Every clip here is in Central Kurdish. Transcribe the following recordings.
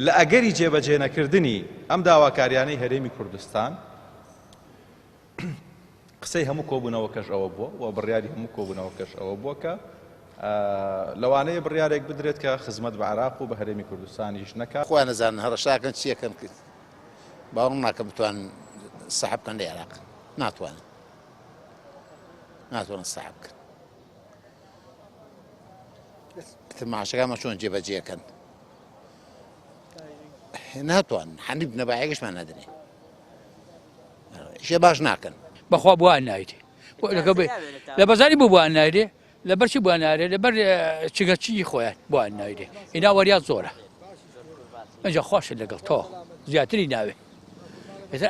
لە ئەگەری جێبەجێنەکردنی ئەم داواکاریانەی هەرێمی کوردستان قسەی هەموو کۆبوونەوەکەش ئەوە بووە و بڕیاری هەموو کۆبوونەوەکەش ئەوە بووە کە لەوانەیە بڕیارێک بدرێت کە خزمەت بە عێراق و بە هەرێمی کوردستانیش نەکات. خۆیان نەزانن هەڕەشاکەن چیەکەن کرد باوەڕ ناکەم بتوانن سەحب بکەن لە عێراق. ناتوانن سەحب بکەن. کتر ماشەکانمان چۆن جێبەجێەکەن ناتوانن حەنیب نەبایەکیشمان نەدەنێ ئیشێ باش ناکەن. بەخوا بووان نایدێ لە بەزاری بوو بووان نایدێ لەبەرچی بووان نارێ لەبەر چگەچی خۆیان بووان نایدێ ئینا وەریات زۆرە ئەجا خۆشە لەگەڵ تۆ زیاتری ناوێ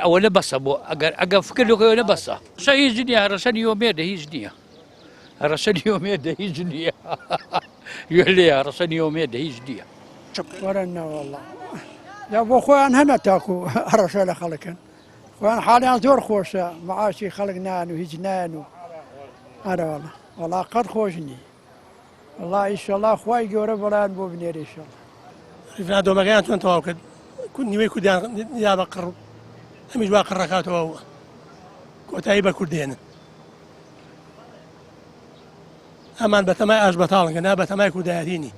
ئەوە لە بەسە بۆ ئەگەر فکر لەکەوە لە بەسە شە هیچ نییە هەڕەشە نیۆمێردە هیچ نییە هەڕەشە نیۆمێردە هیچ نییە لێ هەڕەشە نیۆمێردە هیچ نییە وەرەنەوەڵڵ یا بۆ خۆیان هەنە تاکو هەڕەشە لە خەڵکن خۆیان حالیان زۆر خۆشە مەعاشی خەڵک نان و هیچ نان و ئەرەوەڵە وەڵا قەت خۆش نی وەڵا ئیشەڵا خوای گەورە بەڵیان بۆ بنێرە ئیشەڵا ریفنا دۆمەکەیان چۆن تەواو کرد نیوەی کوردیان یا بە قڕ هەمیش وا قڕەکاتەوە کۆتایی بە کوردێنن ئەمان بە تەمای ئاش بەتاڵن کە نا بە تەمای کوردایەتینی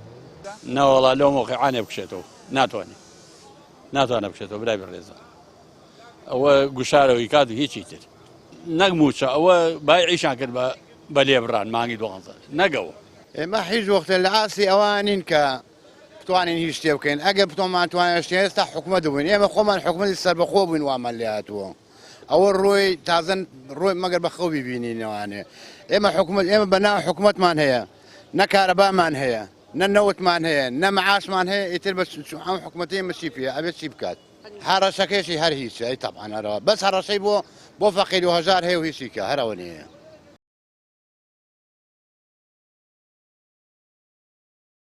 نەوەڵا لەو مۆقعانێ بکشێتەوە ناتوانێت بکشێتەوە برای بەڕێزە ئەوە گوشارەوەی کات هیچی تر نەگموچە ئەوە بایعیشان کرد بە لێبڕان مانگی 12 نەگەوە ئێمە هیچ وەختە لە ئاسی ئەوانین کە بتوانین هیچ شتێ بکەین ئەگەر بتۆمان توانێت شتێ ئێستا حکومەت بووین ئێمە خۆمان حکومەتی سەربەخۆ بووین وامان لێ هاتووە ئەوە ڕۆی تازەن ڕۆی مەگەر بە خەو ببینینەوانێ ئێمە حکومەت ئێمە بەناو حکومەتمان هەیە نە کارەبامان هەیە نە نەوتمان هەیە نە مەعاشمان هەیە ئیتر بە ئەم حکومەتی ئێمە چی پێ ئەبێت چی بکات هەڕەشەکەشی هەر هیچ ئەی تەبعان هەرەوە بەس هەڕەشەی بۆ فەقیر و هەژار هەیە و هیچی کە هەرەوە نییە